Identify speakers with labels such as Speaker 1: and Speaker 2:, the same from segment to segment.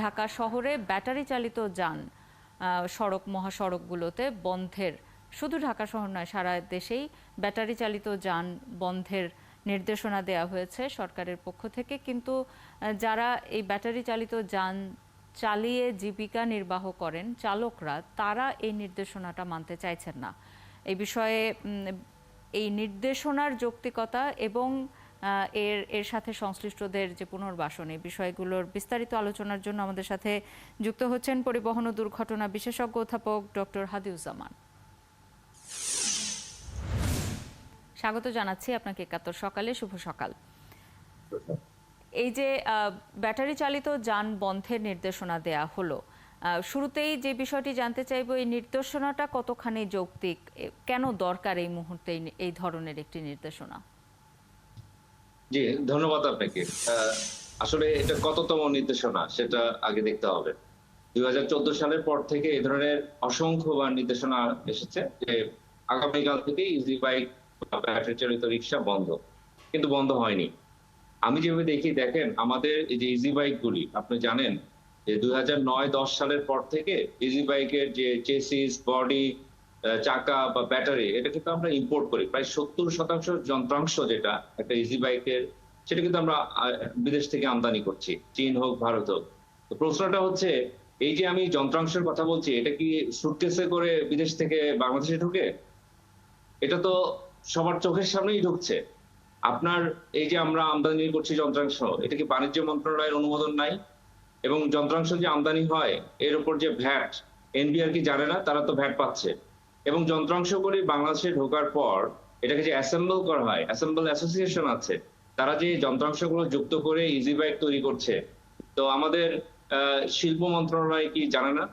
Speaker 1: ঢাকা শহরে ব্যাটারি চালিত যান সড়ক মহাসড়কগুলোতে বন্ধের, শুধু ঢাকা শহর নয় সারা দেশেই ব্যাটারি চালিত যান বন্ধের নির্দেশনা দেওয়া হয়েছে সরকারের পক্ষ থেকে। কিন্তু যারা এই ব্যাটারি চালিত যান চালিয়ে জীবিকা নির্বাহ করেন চালকরা, তারা এই নির্দেশনাটা মানতে চাইছেন না। এই বিষয়ে এই নির্দেশনার যৌক্তিকতা এবং এর সাথে সংশ্লিষ্টদের যে পুনর্বাসন, এই বিষয়গুলোর বিস্তারিত আলোচনার জন্য আমাদের সাথে যুক্ত হচ্ছেন পরিবহন ও দুর্ঘটনা বিশেষজ্ঞ অধ্যাপক ডক্টর হাদিউজ্জামান। স্বাগত জানাচ্ছি আপনাকে একাত্তর সকালে। শুভ সকাল। এই যে ব্যাটারি চালিত যান বন্ধের নির্দেশনা দেয়া হলো, শুরুতেই যে বিষয়টি জানতে চাইব, এই নির্দেশনাটা কতখানি যৌক্তিক, কেন দরকার এই মুহূর্তে এই ধরনের একটি নির্দেশনা?
Speaker 2: জি, ধন্যবাদ আপনাকে। আসলে এটা কততম নির্দেশনা সেটা আগে দেখতে হবে। 2014 সালের পর থেকে এই ধরনের অসংখ্যবার নির্দেশনা এসেছে যে আগামীকাল থেকে ইজি বাইক বা ব্যাটারি চালিত রিক্সা বন্ধ, কিন্তু বন্ধ হয়নি। আমি যেভাবে দেখি, দেখেন আমাদের এই যে ইজি বাইক গুলি, আপনি জানেন যে 2009-10 সালের পর থেকে ইজি বাইকের যে চেসিস, বডি, চাকা বা ব্যাটারি, এটা কিন্তু আমরা ইম্পোর্ট করি। প্রায় 70% যন্ত্রাংশ যেটা একটা ইজি বাইকের, সেটা কিন্তু আমরা বিদেশ থেকে আমদানি করছি, চীন হোক ভারত হোক। তো প্রশ্নটা হচ্ছে, এই যে আমি যন্ত্রাংশের কথা বলছি, এটা কি সুটকেসে করে বিদেশ থেকে বাংলাদেশে ঢুকে? এটা তো সবার চোখের সামনেই ঢুকছে। আপনার এই যে আমরা আমদানি করছি যন্ত্রাংশ, এটা কি বাণিজ্য মন্ত্রণালয়ের অনুমোদন নাই? এবং যন্ত্রাংশ যে আমদানি হয় এর উপর যে ভ্যাট, এনবিআর কি জানে না? তারা তো ভ্যাট পাচ্ছে। এবং যন্ত্রাংশগুলি বাংলাদেশে ঢোকার পর এটাকে যে অ্যাসেম্বল করা হয়, অ্যাসেম্বল অ্যাসোসিয়েশন আছে, তারা যে যন্ত্রাংশগুলো যুক্ত করে ইজি বাইক তৈরি করছে, তো আমাদের শিল্প মন্ত্রণালয় কি জানে না?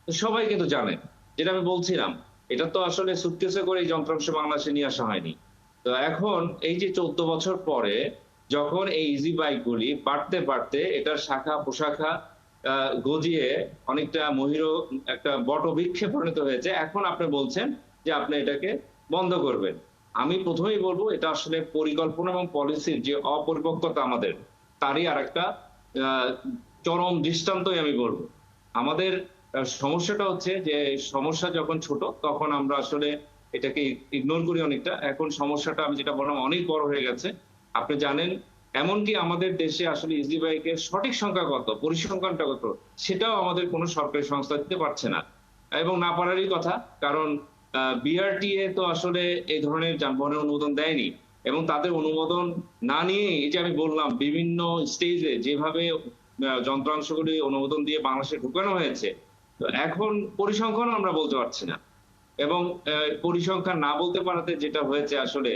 Speaker 2: তো সবাই কিন্তু জানে। যেটা আমি বলছিলাম, এটা তো আসলে সুটকেসে করে এই যন্ত্রাংশ বাংলাদেশে নিয়ে আসা হয়নি। তো এখন এই যে 14 বছর পরে যখন এই ইজি বাইক গুলি বাড়তে বাড়তে এটার শাখা প্রশাখা গজিয়ে অনেকটা একটা বটবৃক্ষে পরিণত হয়েছে, এখন আপনি বলছেন যে আপনি এটাকে বন্ধ করবেন। আমি প্রথমেই বলবো, এটা আসলে পরিকল্পনা এবং পলিসির যে অপরিপক্কতা আমাদের, তারই আরেকটা চরম দৃষ্টান্তই আমি বলবো। আমাদের সমস্যাটা হচ্ছে যে সমস্যা যখন ছোট তখন আমরা আসলে এটাকে ইগনোর করি অনেকটা। এখন সমস্যাটা আমি যেটা বললাম অনেক বড় হয়ে গেছে। আপনি জানেন, এমনকি আমাদের দেশে আসলে ইজি বাইকের সঠিক সংখ্যা কত, পরিসংখ্যানটা কত, সেটাও আমাদের কোনো সরকারি সংস্থা দিতে পারছে না। এবং না পারারই কথা, কারণ বিআরটিএ তো আসলে এই ধরনের যানবাহনের অনুমোদন দেয়নি। এবং তাদের অনুমোদন না নিয়ে, এই যে আমি বললাম বিভিন্ন স্টেজে যেভাবে যন্ত্রাংশগুলি অনুমোদন দিয়ে বাংলাদেশে ঢুকানো হয়েছে, তো এখন পরিসংখ্যান আমরা বলতে পারছি না। এবং পরিসংখ্যান না বলতে পারাতে যেটা হয়েছে আসলে,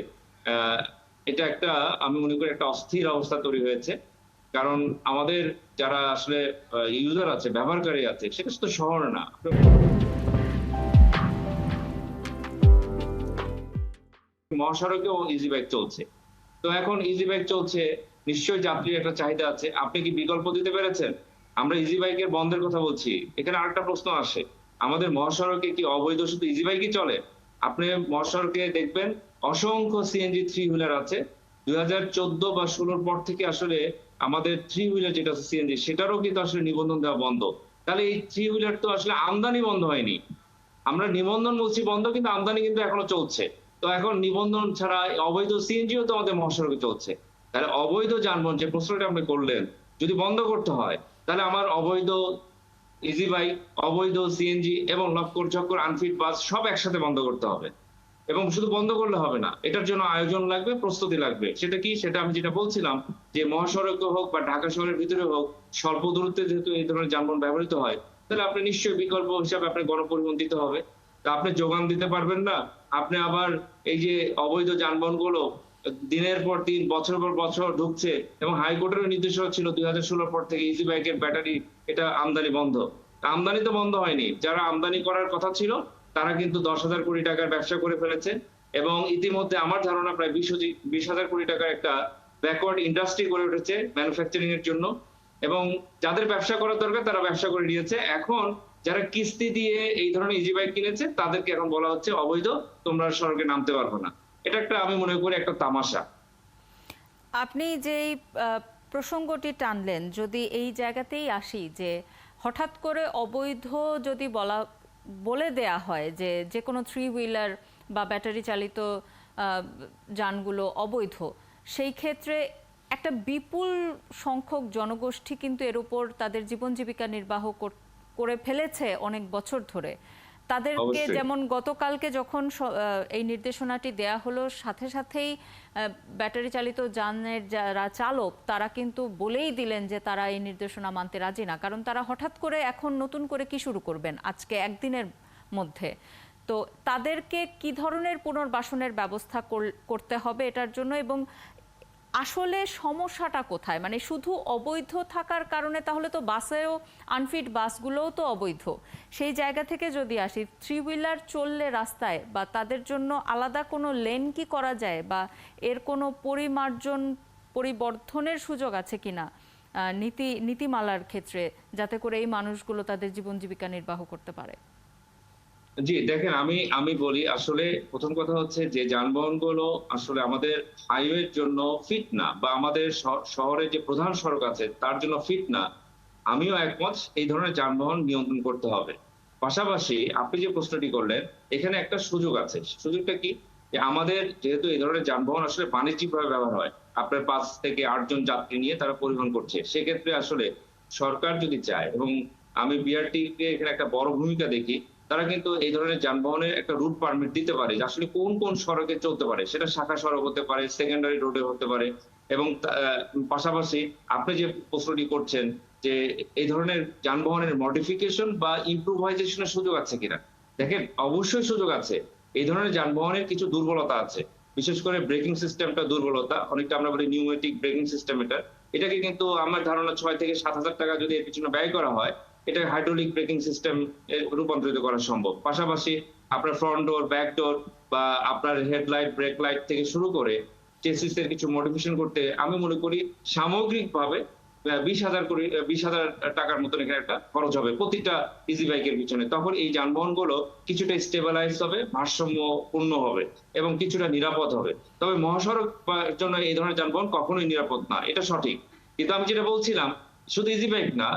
Speaker 2: এটা একটা, আমি মনে করি একটা অস্থির অবস্থা তৈরি হয়েছে। কারণ আমাদের যারা আসলে ইউজার আছে, ব্যবহারকারী আছে, সেটা শুধু শহর না, মহাসড়কেও ইজি বাইক চলছে। তো এখন ইজি বাইক চলছে, নিশ্চয়ই যাত্রীর একটা চাহিদা আছে। আপনি কি বিকল্প দিতে পেরেছেন? আমরা ইজি বাইকের বন্ধের কথা বলছি, এখানে আরেকটা প্রশ্ন আসে, আমাদের মহাসড়কে কি অবৈধ শুধু ইজি বাইকই চলে? আপনি মহাসড়কে দেখবেন অসংখ্য সিএনজি থ্রি হুইলার আছে। 2014 বা 16 পর থেকে আসলে আমাদের থ্রি হুইলার যেটা আছে সিএনজি, সেটারও কিন্তু আসলে নিবন্ধন দেওয়া বন্ধ। তাহলে এই থ্রি হুইলার তো আসলে আমদানি বন্ধ হয়নি। আমরা নিবন্ধন বলছি বন্ধ, কিন্তু আমদানি কিন্তু এখনো চলছে। তো এখন নিবন্ধন ছাড়া অবৈধ সিএনজিও তো আমাদের মহাসড়কে চলছে। তাহলে অবৈধ যানবাহন, যে প্রশ্নটা আপনি করলেন, যদি বন্ধ করতে হয়, তাহলে আমার অবৈধ ইজি বাইক, অবৈধ সিএনজি এবং লক্কর চক্কর আনফিট বাস সব একসাথে বন্ধ করতে হবে। এবং শুধু বন্ধ করলে হবে না, এটার জন্য আয়োজন লাগবে, প্রস্তুতি লাগবে। সেটা কি? সেটা আমি যেটা বলছিলাম, যে মহাসড়কে হোক বা ঢাকা শহরের ভিতরে হোক, স্বল্প দূরত্বে যেহেতু এই ধরনের যানবাহন ব্যবহৃত হয়, তাহলে আপনি নিশ্চয়ই বিকল্প হিসাবে আপনার গণপরিবহন দিতে হবে। তা আপনি যোগান দিতে পারবেন না, আপনি আবার এই যে অবৈধ যানবাহন গুলো দিনের পর দিন, বছর পর বছর ঢুকছে, এবং হাইকোর্টের নির্দেশনা ছিল 2016 পর থেকে ইজি বাইকের ব্যাটারি এটা আমদানি বন্ধ। আমদানি তো বন্ধ হয়নি, যারা আমদানি করার কথা ছিল তারা কিন্তু 10,000 কোটি টাকার ব্যবসা করে ফেলেছে। এবং ইতিমধ্যে আমার ধারণা প্রায় 20,000 কোটি টাকার একটা ব্যাকওয়ার্ড ইন্ডাস্ট্রি গড়ে উঠেছে ম্যানুফ্যাকচারিং এর জন্য। এবং যাদের ব্যবসা করার দরকার তারা ব্যবসা করে নিয়েছে। এখন যারা কিস্তি দিয়ে এই ধরনের ইজি বাইক কিনেছে, তাদেরকে এখন বলা হচ্ছে অবৈধ, তোমরা সড়কে নামতে পারবে না। এটা একটা, আমি মনে করি একটা তামাশা।
Speaker 1: আপনি যেই প্রসঙ্গটি টানলেন, যদি এই জায়গাতেই আসি যে হঠাৎ করে অবৈধ যদি বলে দেয়া হয় যে যে কোনো থ্রি হুইলার বা ব্যাটারি চালিত যানগুলো অবৈধ, সেই ক্ষেত্রে একটা বিপুল সংখ্যক জনগোষ্ঠী কিন্তু এর উপর তাদের জীবন জীবিকা নির্বাহ করে ফেলেছে অনেক বছর ধরে। তাদেরকে যেমন গতকালকে যখন এই নির্দেশনাটি দেয়া হলো, সাথে সাথেই ব্যাটারি চালিত যানের যারা চালক তারা কিন্তু বলেই দিলেন যে তারা এই নির্দেশনা মানতে রাজি না, কারণ তারা হঠাৎ করে এখন নতুন করে কি শুরু করবেন আজকে একদিনের মধ্যে। তো তাদেরকে কি ধরনের পুনর্বাসনের ব্যবস্থা করতে হবে এটার জন্য, এবং আসলে সমস্যাটা কোথায়? মানে শুধু অবৈধ থাকার কারণে তাহলে তো বাসেও আনফিট বাসগুলোও তো অবৈধ। সেই জায়গা থেকে যদি আসি, থ্রি হুইলার চললে রাস্তায় বা তাদের জন্য আলাদা কোনো লেন কি করা যায়, বা এর কোনো পরিবর্ধনের সুযোগ আছে কিনা নীতিমালার ক্ষেত্রে, যাতে করে এই মানুষগুলো তাদের জীবন জীবিকা নির্বাহ করতে পারে?
Speaker 2: জি, দেখেন, আমি বলি, আসলে প্রথম কথা হচ্ছে যে যানবাহনগুলো আসলে আমাদের হাইওয়ের জন্য ফিট না, বা আমাদের শহরে যে প্রধান সড়ক আছে তার জন্য ফিট না। আমিও একমত, এই ধরনের যানবাহন নিয়ন্ত্রণ করতে হবে। পাশাপাশি আপনি যে প্রশ্নটি করলেন, এখানে একটা সুযোগ আছে। সুযোগটা কি? যে আমাদের যেহেতু এই ধরনের যানবাহন আসলে বাণিজ্যিকভাবে ব্যবহার হয়, আপনার ৫ থেকে ৮ জন যাত্রী নিয়ে তারা পরিবহন করছে, সেক্ষেত্রে আসলে সরকার যদি চায়, এবং আমি বিআরটি কে এখানে একটা বড় ভূমিকা দেখি, তারা কিন্তু এই ধরনের যানবাহনের একটা রুট পারমিট দিতে পারে যে আসলে কোন কোন সড়কে চলতে পারে। সেটা শাখা সড়ক হতে পারে, সেকেন্ডারি রোডে হতে পারে। এবং পাশাপাশি আপনি যে প্রশ্নটি করছেন যে এই ধরনের যানবাহনের মডিফিকেশন বা ইমপ্রুভাইজেশনের সুযোগ আছে কিনা, দেখেন, অবশ্যই সুযোগ আছে। এই ধরনের যানবাহনের কিছু দুর্বলতা আছে, বিশেষ করে ব্রেকিং সিস্টেমটা দুর্বলতা, অনেকটা আমরা বলি নিউমেটিক ব্রেকিং সিস্টেম। এটাকে কিন্তু আমার ধারণা ৬ থেকে ৭,০০০ টাকা যদি এর পিছনে ব্যয় করা হয়, এটা হাইড্রোলিক ব্রেকিং সিস্টেম রূপান্তরিত করা সম্ভব। পাশাপাশি আপনার ফ্রন্ট ডোর, ব্যাক ডোর, বা আপনার হেডলাইট, ব্রেক লাইট থেকে শুরু করে চেসিস এর কিছু মডিফিকেশন করতে আমি মনে করি সামগ্রিকভাবে ২০,০০০ টাকার মতন এখানে একটা খরচ হবে প্রতিটা ইজি বাইকের পিছনে। তখন এই যানবাহনগুলো কিছুটা স্টেবিলাইজ হবে, ভারসাম্যপূর্ণ হবে এবং কিছুটা নিরাপদ হবে। তবে মহাসড়ক জন্য এই ধরনের যানবাহন কখনোই নিরাপদ না, এটা সঠিক। কিন্তু আমি যেটা বলছিলাম, শুধু ইজি বাইক না,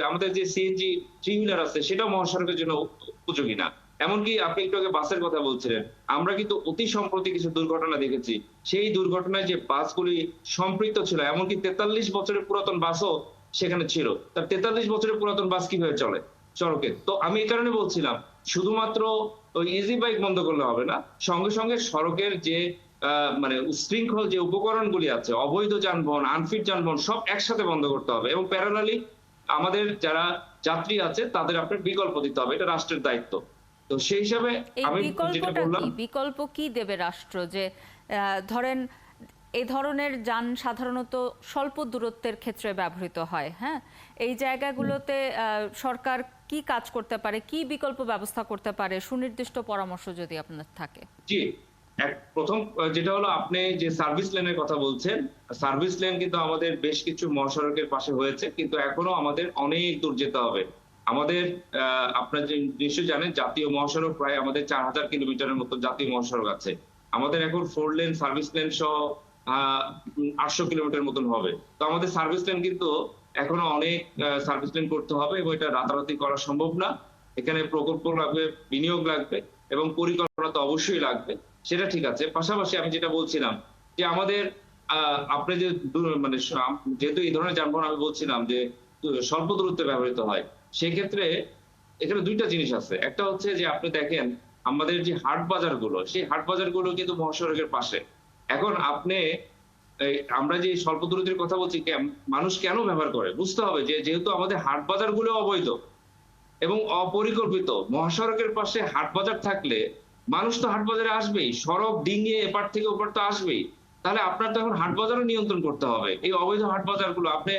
Speaker 2: আমাদের যে সিএনজি থ্রি হুইলার আছে সেটাও মহাসড়কের জন্য উপযোগী না। এমনকি আপনি একটু আগে বাসের কথা বলছিলেন, আমরা কিন্তু অতি সম্প্রতি কিছু দুর্ঘটনা দেখেছি। সেই দুর্ঘটনায় যে বাসগুলি সম্পৃক্ত ছিল, এমনকি ৪৩ বছরের পুরাতন বাসও সেখানে ছিল। তার ৪৩ বছরের পুরাতন বাস কিভাবে চলে সড়কে? তো আমি এই কারণে বলছিলাম, শুধুমাত্র ওই ইজি বাইক বন্ধ করলে হবে না, সঙ্গে সঙ্গে সড়কের যে মানে উচ্ছৃঙ্খল যে উপকরণগুলি আছে, অবৈধ যানবাহন, আনফিট যানবাহন, সব একসাথে বন্ধ করতে হবে এবং প্যারালালি আমাদের যারা যাত্রী আছে তাদের আপনার বিকল্প দিতে হবে। এটা রাষ্ট্রের দায়িত্ব। তো সেই হিসাবে আমি যেটা বললাম,
Speaker 1: বিকল্প কি দেবে রাষ্ট্র? যে ধরেন এই ধরনের যান সাধারণত স্বল্প দূরত্বের ক্ষেত্রে ব্যবহৃত হয়, হ্যাঁ, এই জায়গাগুলোতে সরকার কি কাজ করতে পারে, কি বিকল্প ব্যবস্থা করতে পারে, সুনির্দিষ্ট পরামর্শ যদি আপনার থাকে।
Speaker 2: জি, প্রথম যেটা হলো, আপনি যে সার্ভিস লেনের কথা বলছেন, সার্ভিস লেন কিন্তু আমাদের বেশ কিছু মহাসড়কের পাশে হয়েছে, কিন্তু এখনো আমাদের অনেক দূর যেতে হবে। আমাদের আপনারা নিশ্চয়ই জানেন, জাতীয় মহাসড়ক প্রায় আমাদের ৪,০০০ কিলোমিটারের মতো জাতীয় মহাসড়ক আছে। আমাদের এখন 4 লেন সার্ভিস লেন সহ ৮০০ কিলোমিটার মতন হবে। তো আমাদের সার্ভিস লেন কিন্তু এখনো অনেক সার্ভিস লেন করতে হবে এবং এটা রাতারাতি করা সম্ভব না। এখানে প্রকল্প লাগবে, বিনিয়োগ লাগবে এবং পরিকল্পনা তো অবশ্যই লাগবে, সেটা ঠিক আছে। পাশাপাশি আমি যেটা বলছিলাম যে আমাদের আপনি যে মানে যেহেতু এই ধরনের যানবাহন আমি বলছিলাম যে স্বল্প দূরত্বে ব্যবহৃত হয়, সেক্ষেত্রে এখানে ২টা জিনিস আছে। একটা হচ্ছে যে আপনি দেখেন আমাদের যে হাট বাজারগুলো, সেই হাট বাজারগুলো কিন্তু মহাসড়কের পাশে। এখন আপনি আমরা যে স্বল্প দূরত্বের কথা বলছি, মানুষ কেন ব্যবহার করে বুঝতে হবে যে যেহেতু আমাদের হাট বাজারগুলো অবৈধ এবং অপরিকল্পিত, মহাসড়কের পাশে হাট বাজার থাকলে মানুষ তো হাট বাজারে আসবেই, সড়ক ডিঙিয়ে এপার থেকে ওপার তো আসবেই। তাহলে আপনার তো এখন হাট বাজারও নিয়ন্ত্রণ করতে হবে। এই অবৈধ হাট বাজারগুলো আপনি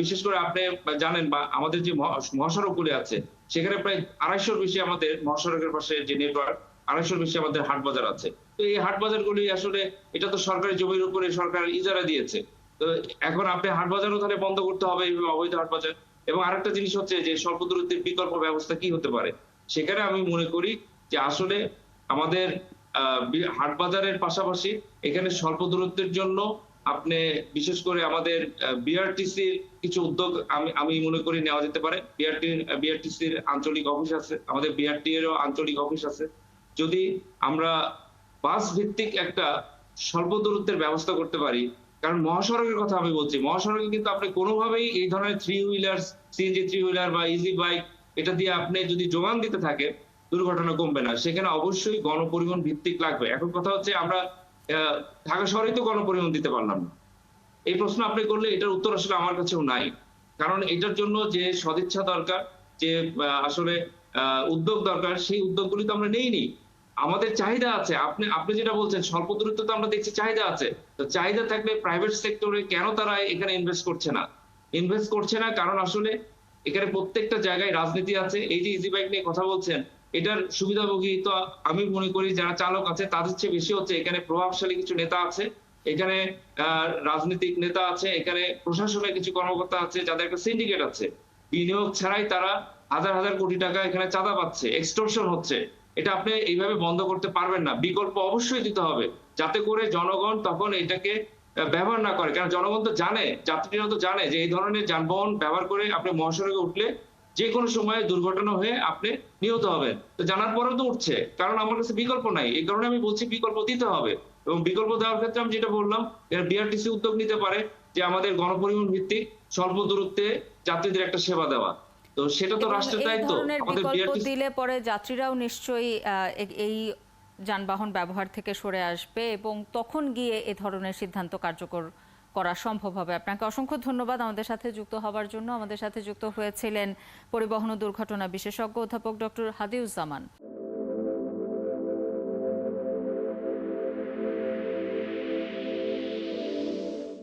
Speaker 2: বিশেষ করে আপনি জানেন, বা আমাদের যে মহাসড়কগুলি আছে সেখানে প্রায় ২৫০-র বেশি আমাদের মহাসড়কের পাশে যে নেটওয়ার্ক, ২৫০-র বেশি আমাদের হাট বাজার আছে। তো এই হাট বাজারগুলি আসলে এটা তো সরকারি জমির উপরে সরকার ইজারা দিয়েছে। তো এখন আপনি হাট বাজারও তাহলে বন্ধ করতে হবে, অবৈধ হাট বাজার। এবং আরেকটা জিনিস হচ্ছে যে স্বল্প দূরত্বের বিকল্প ব্যবস্থা কি হতে পারে। সেখানে আমি মনে করি যে আসলে আমাদের হাট বাজারের পাশাপাশি এখানে স্বল্প দূরত্বের জন্য আপনি বিশেষ করে আমাদের বিআরটিসি কিছু উদ্যোগ আমি মনে করি নেওয়া যেতে পারে। বিআরটিসির আঞ্চলিক অফিস আছে, আমাদের বিআরটি এরও আঞ্চলিক অফিস আছে। যদি আমরা বাস ভিত্তিক একটা স্বল্প দূরত্বের ব্যবস্থা করতে পারি, কারণ মহাসড়কের কথা আমি বলছি, মহাসড়কে কিন্তু আপনি কোনোভাবেই এই ধরনের three wheeler, CNG three wheeler বা ইজি বাইক এটা দিয়ে আপনি যদি যোগান দিতে থাকে, দুর্ঘটনা কমবে না। সেখানে অবশ্যই গণপরিবহন ভিত্তিক লাগবে। এখন কথা হচ্ছে আমরা ঢাকা শহরেই তো গণপরিবহন দিতে পারলাম না। এই প্রশ্ন আপনি করলে এটার উত্তর আসলে আমার কাছেও নাই। কারণ এটার জন্য যে সদিচ্ছা দরকার, যে আসলে উদ্যোগ দরকার, সেই উদ্যোগগুলি তো আমরা নেইনি। আমাদের চাহিদা আছে। আপনি যেটা বলছেন স্বল্প দূরত্ব, তো আমরা দেখছি চাহিদা আছে। তো চাহিদা থাকলে প্রাইভেট সেক্টরে কেন তারা এখানে ইনভেস্ট করছে না? ইনভেস্ট করছে না কারণ আসলে এখানে প্রত্যেকটা জায়গায় রাজনীতি আছে। এই যে ইজি বাইক নিয়ে কথা বলছেন, এটার সুবিধাভোগী তো আমি মনে করি যারা চালক আছে তাদের চেয়ে বেশি হচ্ছে। এখানে প্রভাবশালী কিছু নেতা আছে, এখানে রাজনৈতিক নেতা আছে, এখানে প্রশাসনের কিছু কর্মকর্তা আছে যাদের একটা সিন্ডিকেট আছে। বিনিয়োগ ছাড়াই তারা হাজার হাজার কোটি টাকা এখানে চাঁদা পাচ্ছে, এক্সটর্শন হচ্ছে। এটা আপনি এইভাবে বন্ধ করতে পারবেন না। বিকল্প অবশ্যই দিতে হবে, যাতে করে জনগণ তখন এটাকে ব্যবহার না করে। কারণ জনগণ তো জানে, যাত্রীরা তো জানে যে এই ধরনের যানবাহন ব্যবহার করে আপনি মহাসড়কে উঠলে যে কোনো সময়ে দুর্ঘটনা হয়ে আপনি নিহত হবেন। তো জানার পরেও তো উঠছে, কারণ আমার কাছে বিকল্প নাই। এই কারণে আমি বলছি বিকল্প দিতে হবে। এবং বিকল্প দেওয়ার ক্ষেত্রে আমি যেটা বললাম, বিআরটিসি উদ্যোগ নিতে পারে যে আমাদের গণপরিবহন ভিত্তিক স্বল্প দূরত্বে যাত্রীদের একটা সেবা দেওয়া। তো সেটা তো রাষ্ট্রের দায়িত্ব। আমাদের
Speaker 1: বিকল্প
Speaker 2: বিআরটিসি
Speaker 1: দিলে পরে যাত্রীরাও নিশ্চয়ই এই যানবাহন ব্যবহার থেকে সরে আসবে এবং তখন গিয়ে এ ধরনের সিদ্ধান্ত কার্যকর করা সম্ভব হবে। আপনাকে অসংখ্য ধন্যবাদ আমাদের সাথে যুক্ত হওয়ার জন্য। আমাদের সাথে যুক্ত হয়েছিলেন পরিবহন ও দুর্ঘটনা বিশেষজ্ঞ অধ্যাপক ডক্টর হাদিউজ্জামান।